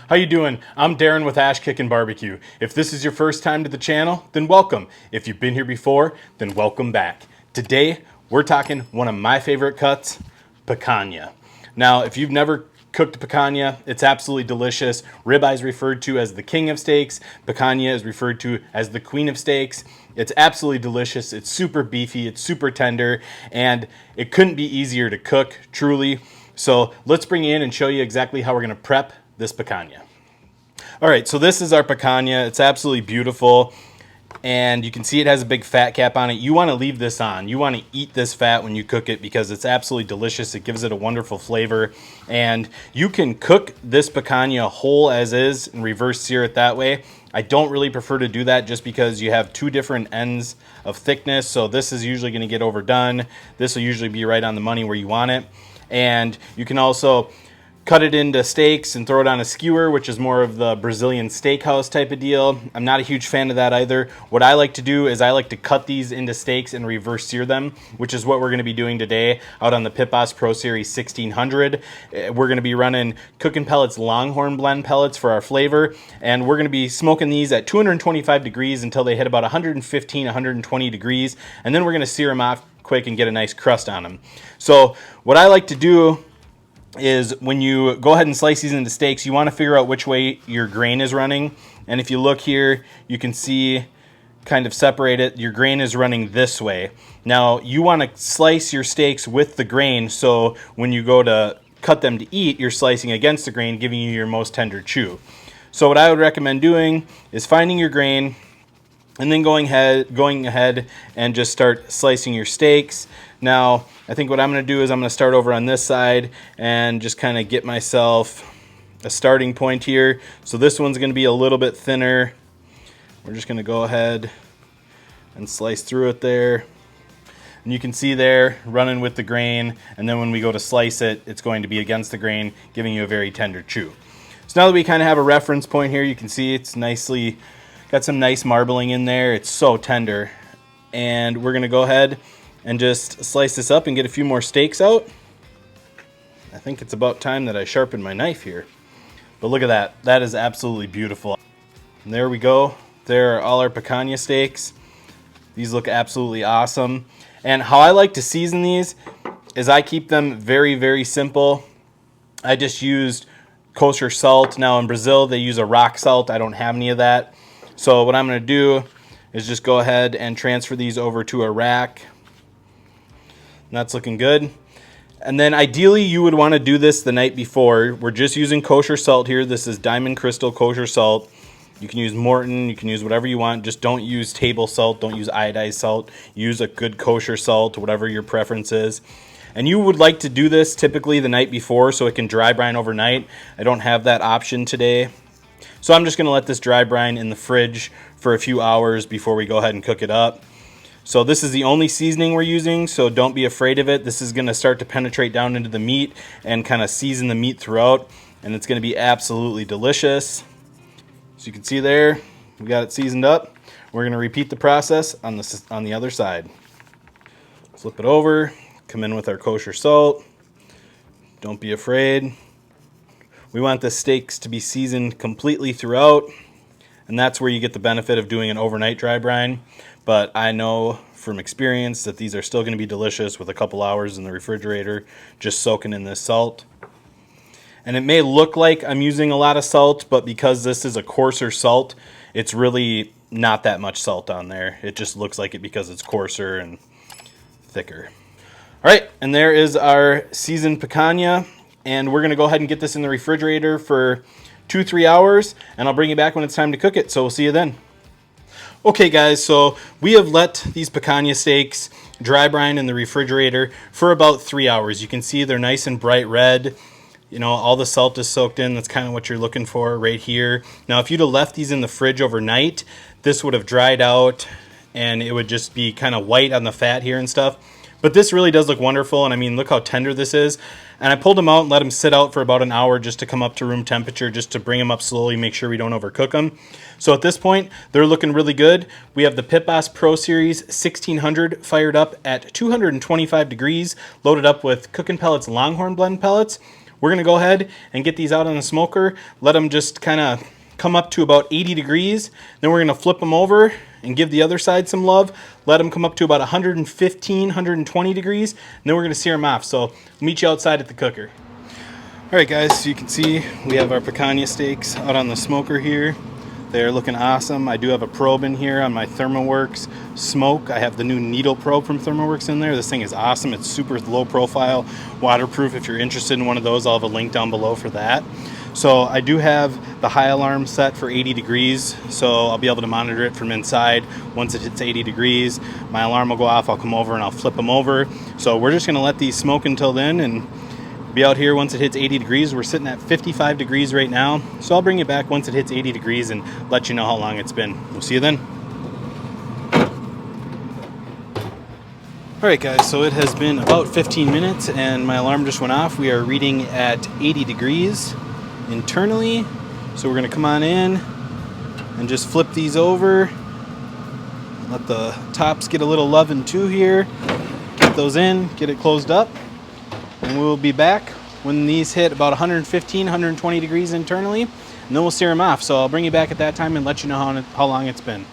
How you doing? I'm Darren with Kickin Barbecue. If this is your first time to the channel, then welcome. If you've been here before, then welcome back. Today, we're talking one of my favorite cuts, picanha. Now, if you've never cooked picanha, it's absolutely delicious. Ribeye is referred to as the king of steaks. Picanha is referred to as the queen of steaks. It's absolutely delicious. It's super beefy. It's super tender. And it couldn't be easier to cook, truly. So let's bring you in and show you exactly how we're going to prep this picanha. All right, so this is our picanha. It's absolutely beautiful. And you can see it has a big fat cap on it. You want to leave this on. You want to eat this fat when you cook it because it's absolutely delicious. It gives it a wonderful flavor. And you can cook this picanha whole as is and reverse sear it that way. I don't really prefer to do that just because you have two different ends of thickness. So this is usually going to get overdone. This will usually be right on the money where you want it. And you can also cut it into steaks and throw it on a skewer, which is more of the Brazilian steakhouse type of deal. I'm not a huge fan of that either. What I like to do is I like to cut these into steaks and reverse sear them, which is what we're going to be doing today out on the Pit Boss Pro Series 1600. We're going to be running Kickin Pellets Longhorn blend pellets for our flavor, and we're going to be smoking these at 225 degrees until they hit about 115, 120 degrees, and then we're going to sear them off quick and get a nice crust on them. So what I like to do is when you go ahead and slice these into steaks, you want to figure out which way your grain is running. And if you look here, you can see kind of separate it. Your grain is running this way. Now you want to slice your steaks with the grain, so when you go to cut them to eat, you're slicing against the grain, giving you your most tender chew. So what I would recommend doing is finding your grain and then going ahead and just start slicing your steaks. Now, I think what I'm going to do is I'm going to start over on this side and just kind of get myself a starting point here. So this one's going to be a little bit thinner. We're just going to go ahead and slice through it there. And you can see there, running with the grain, and then when we go to slice it, it's going to be against the grain, giving you a very tender chew. So now that we kind of have a reference point here, you can see it's nicely got some nice marbling in there. It's so tender. And we're going to go ahead and just slice this up and get a few more steaks out. I think it's about time that I sharpen my knife here. But look at that. That is absolutely beautiful. And there we go. There are all our picanha steaks. These look absolutely awesome. And how I like to season these is I keep them very, very simple. I just used kosher salt. Now in Brazil, they use a rock salt. I don't have any of that. So what I'm going to do is just go ahead and transfer these over to a rack. And that's looking good. And then ideally you would want to do this the night before. We're just using kosher salt here. This is Diamond Crystal kosher salt. You can use Morton, you can use whatever you want. Just don't use table salt, don't use iodized salt. Use a good kosher salt, whatever your preference is. And you would like to do this typically the night before so it can dry brine overnight. I don't have that option today. So I'm just going to let this dry brine in the fridge for a few hours before we go ahead and cook it up. So this is the only seasoning we're using, so don't be afraid of it. This is going to start to penetrate down into the meat and kind of season the meat throughout, and it's going to be absolutely delicious. So you can see there, we got it seasoned up. We're going to repeat the process on the other side. Flip it over, come in with our kosher salt. Don't be afraid. We want the steaks to be seasoned completely throughout, and that's where you get the benefit of doing an overnight dry brine. But I know from experience that these are still going to be delicious with a couple hours in the refrigerator just soaking in this salt. And it may look like I'm using a lot of salt, but because this is a coarser salt, it's really not that much salt on there. It just looks like it because it's coarser and thicker. All right, and there is our seasoned picanha. And we're going to go ahead and get this in the refrigerator for 2-3 hours, and I'll bring you back when it's time to cook it. So we'll see you then. Okay guys, so we have let these picanha steaks dry brine in the refrigerator for about 3 hours. You can see they're nice and bright red. You know, all the salt is soaked in. That's kind of what you're looking for right here. Now, if you'd have left these in the fridge overnight, this would have dried out and it would just be kind of white on the fat here and stuff. But this really does look wonderful, and I mean, look how tender this is. And I pulled them out and let them sit out for about an hour just to come up to room temperature, just to bring them up slowly, make sure we don't overcook them. So at this point, they're looking really good. We have the Pit Boss Pro Series 1600 fired up at 225 degrees, loaded up with Cookin' Pellet's Longhorn Blend pellets. We're gonna go ahead and get these out on the smoker, let them just kind of come up to about 80 degrees. Then we're gonna flip them over and give the other side some love. Let them come up to about 115, 120 degrees, and then we're gonna sear them off. So meet you outside at the cooker. All right, guys, so you can see we have our picanha steaks out on the smoker here. They're looking awesome. I do have a probe in here on my ThermoWorks smoke. I have the new needle probe from ThermoWorks in there. This thing is awesome. It's super low profile, waterproof. If you're interested in one of those, I'll have a link down below for that. So I do have the high alarm set for 80 degrees, so I'll be able to monitor it from inside. Once it hits 80 degrees, my alarm will go off. I'll come over and I'll flip them over. So we're just gonna let these smoke until then and be out here once it hits 80 degrees. We're sitting at 55 degrees right now, so I'll bring you back once it hits 80 degrees and let you know how long it's been. We'll see you then. All right, guys, so it has been about 15 minutes and my alarm just went off. We are reading at 80 degrees internally, so we're gonna come on in and just flip these over, let the tops get a little loving too here, get those in, get it closed up, and we'll be back when these hit about 115, 120 degrees internally, and then we'll sear them off. So I'll bring you back at that time and let you know how long it's been.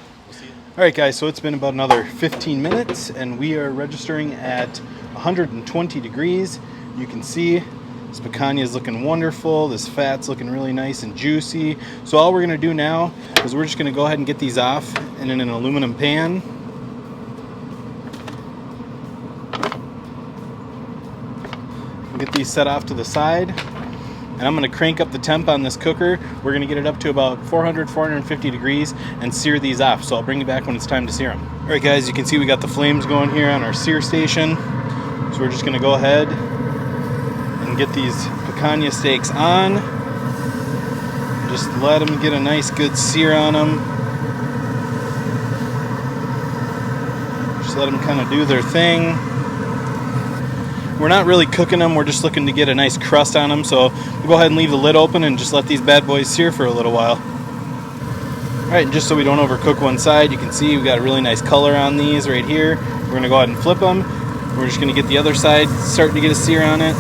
All right, guys, so it's been about another 15 minutes and we are registering at 120 degrees. You can see this picanha is looking wonderful. This fat's looking really nice and juicy. So all we're gonna do now is we're just gonna go ahead and get these off and in an aluminum pan. Get these set off to the side. And I'm gonna crank up the temp on this cooker. We're gonna get it up to about 400, 450 degrees and sear these off. So I'll bring you back when it's time to sear them. All right, guys, you can see we got the flames going here on our sear station. So we're just gonna go ahead and get these picanha steaks on. Just let them get a nice good sear on them. Just let them kind of do their thing. We're not really cooking them, we're just looking to get a nice crust on them, so we'll go ahead and leave the lid open and just let these bad boys sear for a little while. Alright, and just so we don't overcook one side, you can see we got a really nice color on these right here. We're going to go ahead and flip them. We're just going to get the other side starting to get a sear on it.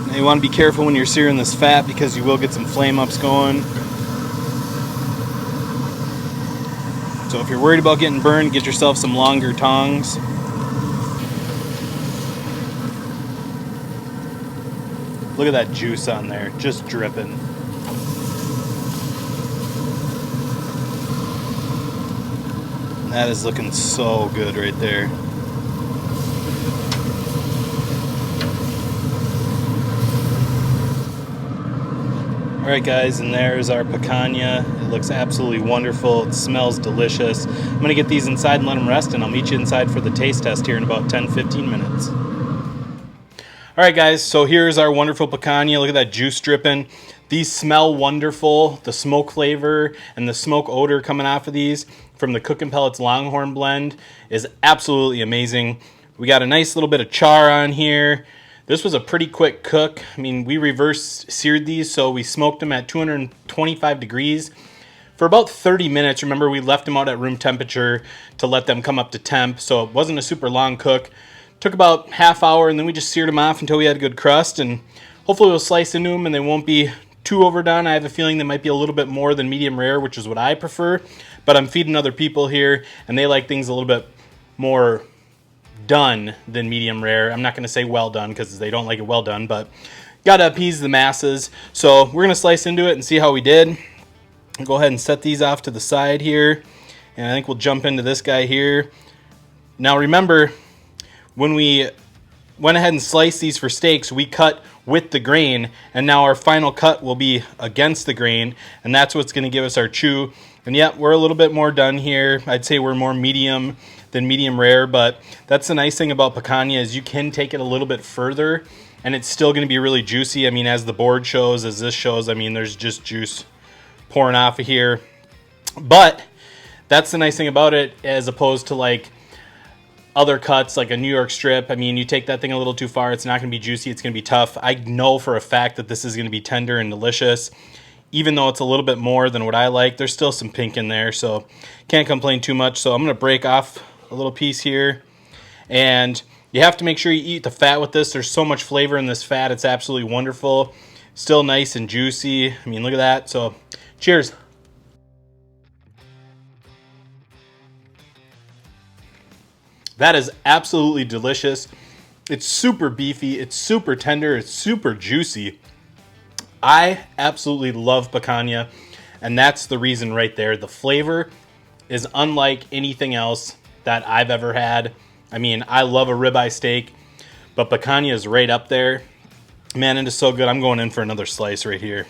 Now you want to be careful when you're searing this fat because you will get some flame ups going. So if you're worried about getting burned, get yourself some longer tongs. Look at that juice on there, just dripping. That is looking so good right there. Alright, guys, and there's our picanha. It looks absolutely wonderful. It smells delicious. I'm going to get these inside and let them rest, and I'll meet you inside for the taste test here in about 10-15 minutes. Alright, guys, so here's our wonderful picanha. Look at that juice dripping. These smell wonderful. The smoke flavor and the smoke odor coming off of these from the Cookin' Pellet's Longhorn Blend is absolutely amazing. We got a nice little bit of char on here. This was a pretty quick cook. I mean, we reverse seared these, so we smoked them at 225 degrees for about 30 minutes. Remember, we left them out at room temperature to let them come up to temp, so it wasn't a super long cook. Took about half hour, and then we just seared them off until we had a good crust, and hopefully we'll slice into them and they won't be too overdone. I have a feeling they might be a little bit more than medium rare, which is what I prefer, but I'm feeding other people here, and they like things a little bit more done than medium rare. I'm not going to say well done because they don't like it well done, but gotta appease the masses. So we're going to slice into it and see how we did. I'll go ahead and set these off to the side here, and I think we'll jump into this guy here. Now remember, when we went ahead and sliced these for steaks, we cut with the grain, and now our final cut will be against the grain, and that's what's going to give us our chew. And yet we're a little bit more done here. I'd say we're more medium than medium rare, but that's the nice thing about picanha is you can take it a little bit further and it's still going to be really juicy. I mean, as the board shows, as this shows, I mean, there's just juice pouring off of here. But That's the nice thing about it, as opposed to like other cuts like a New York strip. I mean, you take that thing a little too far, it's not going to be juicy, it's going to be tough. I know for a fact that this is going to be tender and delicious. Even though it's a little bit more than what I like, there's still some pink in there, so can't complain too much. So I'm going to break off a little piece here. And you have to make sure you eat the fat with this. There's so much flavor in this fat, it's absolutely wonderful. Still nice and juicy. I mean, look at that. So cheers. That is absolutely delicious. It's super beefy, it's super tender, it's super juicy. I absolutely love picanha, and that's the reason right there. The flavor is unlike anything else that I've ever had. I mean, I love a ribeye steak, but picanha is right up there. Man, it is so good. I'm going in for another slice right here.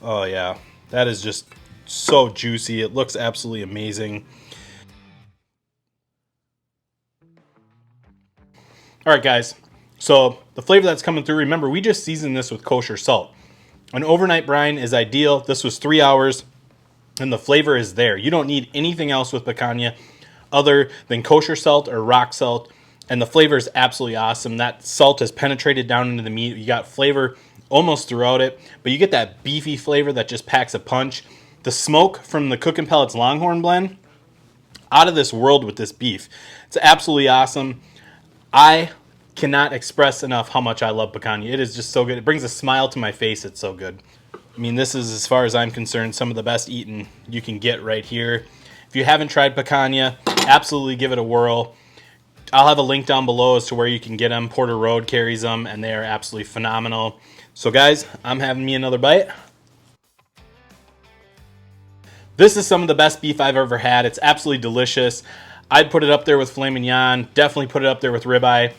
Oh yeah, that is just so juicy. It looks absolutely amazing. All right, guys. So the flavor that's coming through, remember, we just seasoned this with kosher salt. An overnight brine is ideal. This was 3 hours, and the flavor is there. You don't need anything else with picanha other than kosher salt or rock salt, and the flavor is absolutely awesome. That salt has penetrated down into the meat. You got flavor almost throughout it, but you get that beefy flavor that just packs a punch. The smoke from the Cookin' Pellets Longhorn blend, out of this world with this beef. It's absolutely awesome. I cannot express enough how much I love picanha. It is just so good. It brings a smile to my face. It's so good. I mean, this is, as far as I'm concerned, some of the best eating you can get right here. If you haven't tried picanha, absolutely give it a whirl. I'll have a link down below as to where you can get them. Porter Road carries them, and they are absolutely phenomenal. So guys, I'm having me another bite. This is some of the best beef I've ever had. It's absolutely delicious. I'd put it up there with filet mignon. Definitely put it up there with ribeye.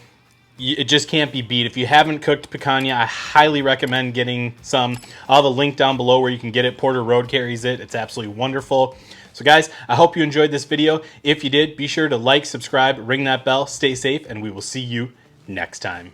It just can't be beat. If you haven't cooked picanha, I highly recommend getting some. I'll have a link down below where you can get it. Porter Road carries it. It's absolutely wonderful. So guys, I hope you enjoyed this video. If you did, be sure to like, subscribe, ring that bell, stay safe, and we will see you next time.